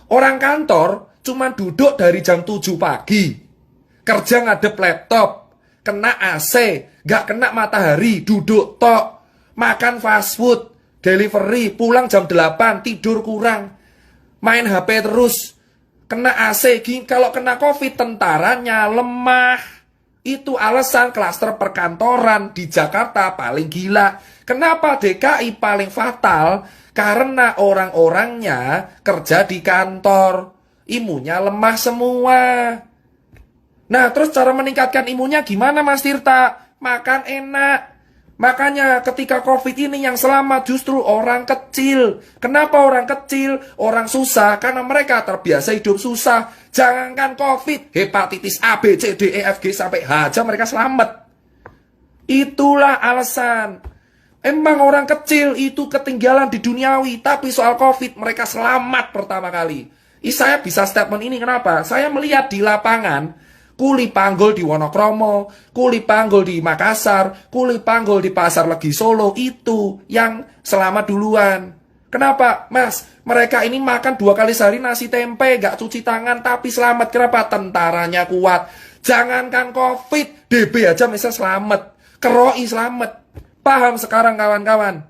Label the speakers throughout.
Speaker 1: Orang kantor cuma duduk dari jam 7 pagi. Kerja ngadep laptop, kena AC, gak kena matahari, duduk tok. Makan fast food, delivery, pulang jam 8, tidur kurang. Main HP terus, kena AC, kalau kena COVID tentaranya lemah. Itu alasan klaster perkantoran di Jakarta paling gila. Kenapa DKI paling fatal? Karena orang-orangnya kerja di kantor. Imunnya lemah semua. Nah, terus cara meningkatkan imunnya gimana Mas Tirta? Makan enak. Makanya ketika COVID ini yang selamat justru orang kecil. Kenapa orang kecil? Orang susah karena mereka terbiasa hidup susah. Jangankan COVID, hepatitis A, B, C, D, E, F, G sampai H aja mereka selamat. Itulah alasan. Emang orang kecil itu ketinggalan di duniawi, tapi soal COVID mereka selamat pertama kali. Saya bisa statement ini kenapa? Saya melihat di lapangan kuli panggul di Wonokromo, kuli panggul di Makassar, kuli panggul di Pasar Legi Solo, itu yang selamat duluan. Kenapa? Mas, mereka ini makan 2 kali sehari nasi tempe, gak cuci tangan, tapi selamat. Kenapa? Tentaranya kuat. Jangankan COVID, DB aja misalnya selamat. Keroi selamat. Paham sekarang kawan-kawan?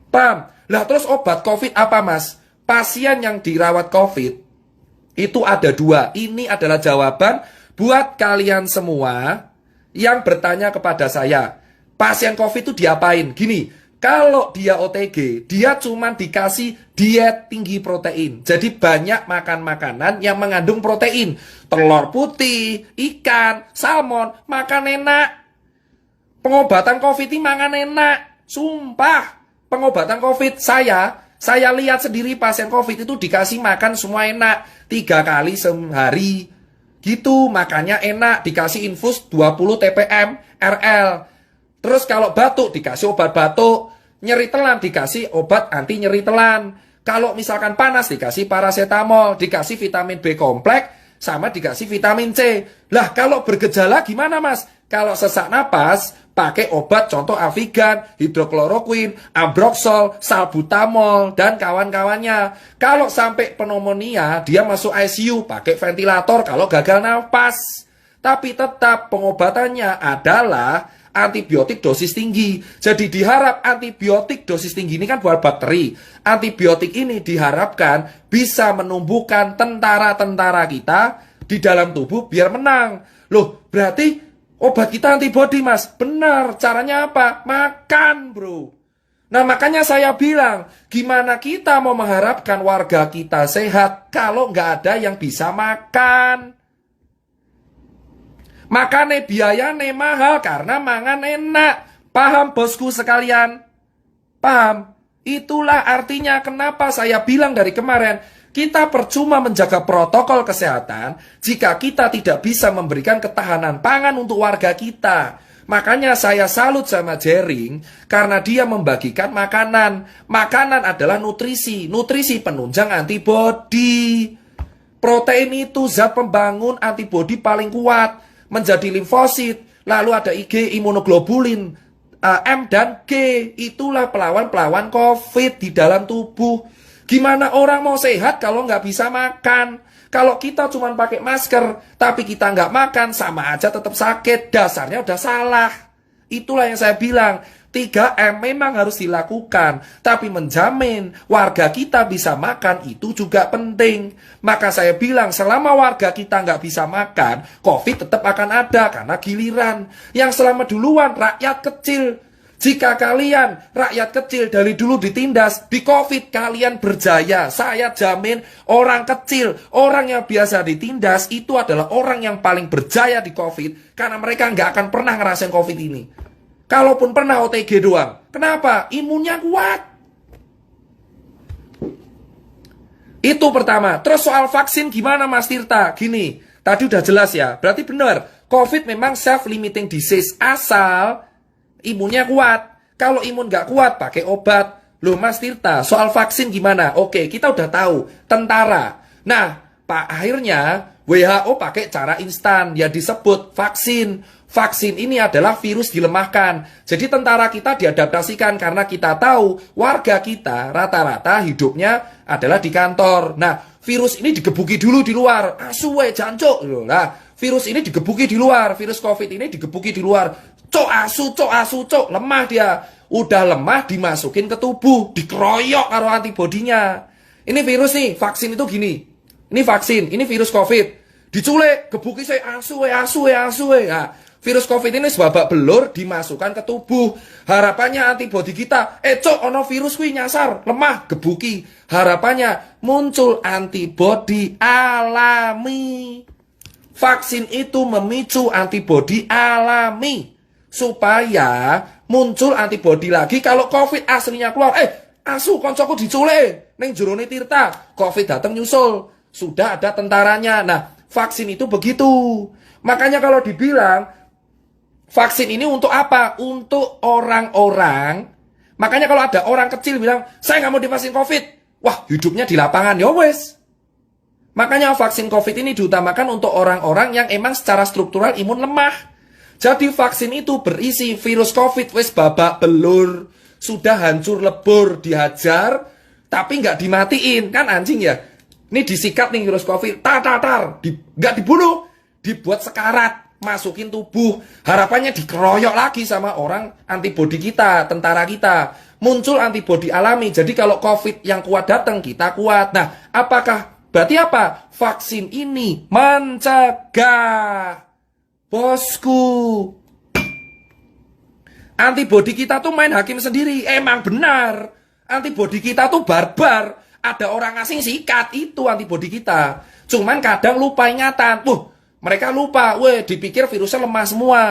Speaker 1: Paham? Lah terus obat COVID apa Mas? Pasien yang dirawat COVID itu ada 2. Ini adalah jawaban buat kalian semua yang bertanya kepada saya. Pasien COVID itu diapain? Gini, kalau dia OTG, dia cuma dikasih diet tinggi protein. Jadi banyak makan makanan yang mengandung protein. Telur putih, ikan, salmon, makan enak. Pengobatan COVID ini makan enak. Sumpah, pengobatan COVID saya lihat sendiri pasien COVID itu dikasih makan semua enak. 3 kali sehari. Gitu, makannya enak. Dikasih infus 20 TPM RL. Terus kalau batuk dikasih obat batuk. Nyeri telan dikasih obat anti nyeri telan. Kalau misalkan panas dikasih paracetamol. Dikasih vitamin B kompleks. Sama dikasih vitamin C. Lah kalau bergejala gimana Mas? Kalau sesak napas, pakai obat contoh Avigan, hidrokloroquin, ambroxol, salbutamol, dan kawan-kawannya. Kalau sampai pneumonia, dia masuk ICU, pakai ventilator kalau gagal nafas. Tapi tetap pengobatannya adalah antibiotik dosis tinggi. Jadi diharap antibiotik dosis tinggi ini kan buat bakteri. Antibiotik ini diharapkan bisa menumbuhkan tentara-tentara kita di dalam tubuh biar menang. Loh, berarti obat kita antibody Mas. Benar, caranya apa? Makan bro. Nah makanya saya bilang, gimana kita mau mengharapkan warga kita sehat kalau nggak ada yang bisa makan? Makanya biayanya mahal karena mangan enak. Paham bosku sekalian? Paham? Itulah artinya kenapa saya bilang dari kemarin, kita percuma menjaga protokol kesehatan jika kita tidak bisa memberikan ketahanan pangan untuk warga kita. Makanya saya salut sama Jering karena dia membagikan makanan. Makanan adalah nutrisi, nutrisi penunjang antibodi. Protein itu zat pembangun antibodi paling kuat, menjadi limfosit, lalu ada IG, imunoglobulin, M dan G. Itulah pelawan-pelawan COVID di dalam tubuh. Gimana orang mau sehat kalau nggak bisa makan? Kalau kita cuma pakai masker, tapi kita nggak makan, sama aja tetap sakit. Dasarnya udah salah. Itulah yang saya bilang, 3M memang harus dilakukan. Tapi menjamin warga kita bisa makan itu juga penting. Maka saya bilang, selama warga kita nggak bisa makan, COVID tetap akan ada karena giliran. Yang selama duluan rakyat kecil. Jika kalian, rakyat kecil dari dulu ditindas, di COVID kalian berjaya. Saya jamin orang kecil, orang yang biasa ditindas, itu adalah orang yang paling berjaya di COVID. Karena mereka nggak akan pernah ngerasain COVID ini. Kalaupun pernah OTG doang. Kenapa? Imunnya kuat. Itu pertama. Terus soal vaksin gimana Mas Tirta? Gini, tadi udah jelas ya. Berarti benar, COVID memang self-limiting disease. Asal imunnya kuat. Kalau imun nggak kuat, pakai obat. Loh Mas Tirta, soal vaksin gimana? Oke, kita udah tahu. Tentara. Nah, Pak, akhirnya WHO pakai cara instan. Ya disebut vaksin. Vaksin ini adalah virus dilemahkan. Jadi tentara kita diadaptasikan karena kita tahu warga kita rata-rata hidupnya adalah di kantor. Nah, virus ini digebuki dulu di luar. Asuwe jancuk. Nah, virus ini digebuki di luar. Virus COVID ini digebuki di luar. Cok asu, cok. Lemah dia. Udah lemah dimasukin ke tubuh. Dikeroyok karo antibodinya. Ini virus nih, vaksin itu gini. Ini vaksin, ini virus COVID. Diculik, gebuki saya asu. Nah, virus COVID ini sebabak belur dimasukkan ke tubuh. Harapannya antibodi kita, cok ono virus kuwi nyasar, lemah, gebuki. Harapannya muncul antibodi alami. Vaksin itu memicu antibodi alami supaya muncul antibodi lagi kalau COVID aslinya keluar. Asu koncoku diculik ning jerone Tirta, COVID datang nyusul. Sudah ada tentaranya. Nah, vaksin itu begitu. Makanya kalau dibilang vaksin ini untuk apa? Untuk orang-orang. Makanya kalau ada orang kecil bilang, saya nggak mau divaksin COVID. Wah, hidupnya di lapangan. Ya wes. Makanya vaksin COVID ini diutamakan untuk orang-orang yang emang secara struktural imun lemah. Jadi vaksin itu berisi virus COVID. Wes babak belur. Sudah hancur lebur, dihajar. Tapi nggak dimatiin. Kan anjing ya. Ini disikat nih virus COVID. Nggak dibunuh. Dibuat sekarat. Masukin tubuh, harapannya dikeroyok lagi sama orang antibodi kita, tentara kita. Muncul antibodi alami. Jadi kalau COVID yang kuat datang, kita kuat. Nah, berarti apa? Vaksin ini mencegah. Bosku. Antibodi kita tuh main hakim sendiri. Emang benar. Antibodi kita tuh barbar. Ada orang asing sikat, itu antibodi kita. Cuman kadang lupa ingatan. Mereka lupa, dipikir virusnya lemah semua.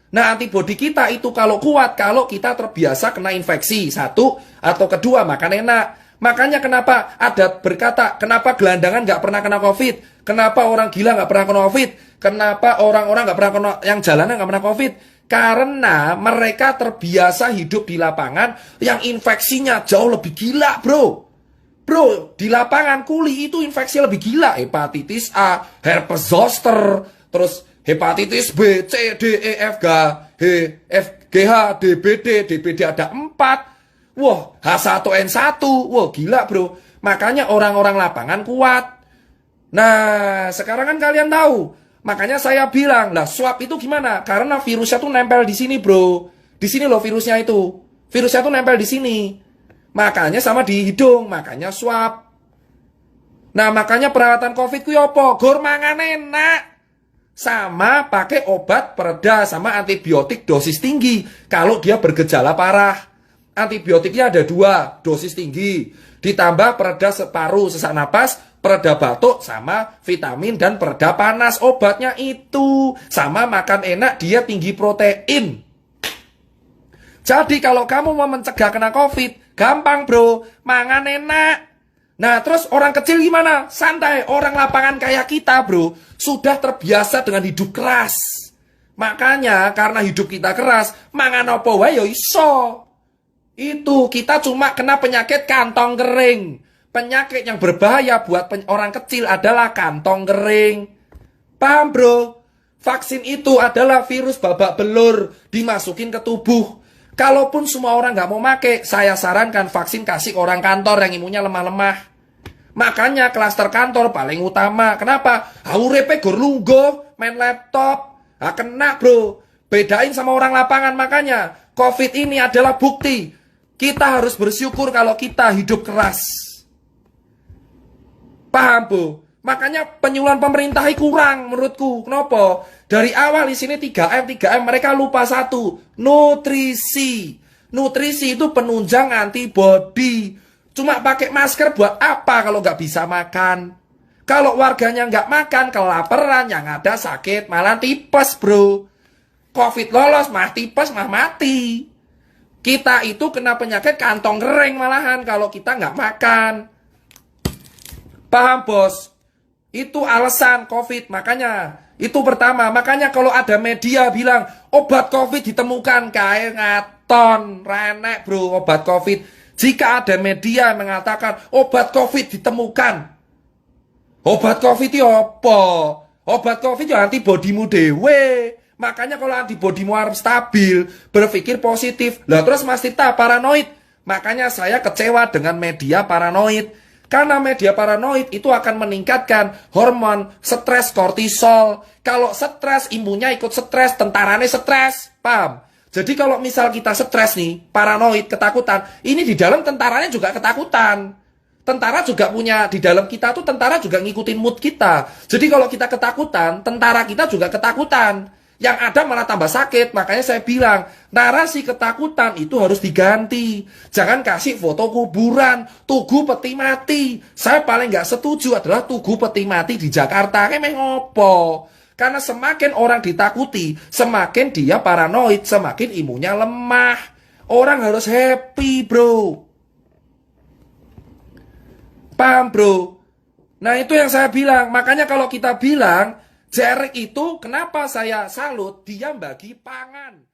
Speaker 1: Nah, antibodi kita itu kalau kuat, kalau kita terbiasa kena infeksi. Satu, atau kedua, makan enak. Makanya kenapa ada berkata, kenapa gelandangan nggak pernah kena COVID? Kenapa orang gila nggak pernah kena COVID? Kenapa orang-orang nggak pernah kena, yang jalanan nggak pernah COVID? Karena mereka terbiasa hidup di lapangan yang infeksinya jauh lebih gila, bro. Bro, di lapangan kuli itu infeksi lebih gila. Hepatitis A, herpes zoster, terus hepatitis B, C, D, E, F, G, H, DBD ada 4. Wah, H1N1. Wah, gila bro. Makanya orang-orang lapangan kuat. Nah, sekarang kan kalian tahu. Makanya saya bilang, lah swab itu gimana? Karena virusnya tuh nempel di sini bro. Di sini loh virusnya itu. Virusnya tuh nempel di sini. Makanya sama di hidung, makanya swab. Nah, makanya perawatan COVID ku apa? Gor mangan enak. Sama pakai obat pereda sama antibiotik dosis tinggi kalau dia bergejala parah. Antibiotiknya ada 2, dosis tinggi. Ditambah pereda paru, sesak napas, pereda batuk sama vitamin dan pereda panas. Obatnya itu. Sama makan enak, dia tinggi protein. Jadi kalau kamu mau mencegah kena COVID, gampang bro, mangan enak. Nah terus orang kecil gimana? Santai, orang lapangan kayak kita bro, sudah terbiasa dengan hidup keras. Makanya karena hidup kita keras, mangan apa wae yo iso. Itu kita cuma kena penyakit kantong kering. Penyakit yang berbahaya buat orang kecil adalah kantong kering. Paham bro? Vaksin itu adalah virus babak belur dimasukin ke tubuh. Kalaupun semua orang nggak mau make, saya sarankan vaksin kasih orang kantor yang imunnya lemah-lemah. Makanya klaster kantor paling utama. Kenapa? Urepe gor lungguh, main laptop. Kena bro. Bedain sama orang lapangan. Makanya COVID ini adalah bukti. Kita harus bersyukur kalau kita hidup keras. Paham bu? Makanya penyuluhan pemerintah kurang menurutku. Kenapa? Dari awal di sini 3M mereka lupa satu, nutrisi. Nutrisi itu penunjang antibodi. Cuma pakai masker buat apa kalau nggak bisa makan? Kalau warganya nggak makan, kelaparan, yang ada sakit, malah tipes bro. COVID lolos, mah tipes, mah mati. Kita itu kena penyakit kantong kering malahan kalau kita nggak makan. Paham bos? Itu alasan COVID, makanya itu pertama. Makanya kalau ada media bilang obat COVID ditemukan, kayak ngaton, renek bro obat COVID. Jika ada media yang mengatakan obat COVID ditemukan, obat COVID itu apa? Obat COVID itu antibodimu dewe. Makanya kalau antibodimu harus stabil, berpikir positif. Lah terus Mas Tirta paranoid. Makanya saya kecewa dengan media paranoid. Karena media paranoid itu akan meningkatkan hormon stres kortisol. Kalau stres, imunnya ikut stres, tentaranya stres. Paham? Jadi kalau misal kita stres nih, paranoid, ketakutan, ini di dalam tentaranya juga ketakutan. Tentara juga punya, di dalam kita tuh tentara juga ngikutin mood kita. Jadi kalau kita ketakutan, tentara kita juga ketakutan. Yang ada malah tambah sakit. Makanya saya bilang, narasi ketakutan itu harus diganti. Jangan kasih foto kuburan, tugu peti mati. Saya paling nggak setuju adalah tugu peti mati di Jakarta. Kayak ngopo. Karena semakin orang ditakuti, semakin dia paranoid, semakin imunnya lemah. Orang harus happy, bro. Paham, bro? Nah, itu yang saya bilang. Makanya kalau kita bilang, Jerik itu kenapa saya salut, dia bagi pangan.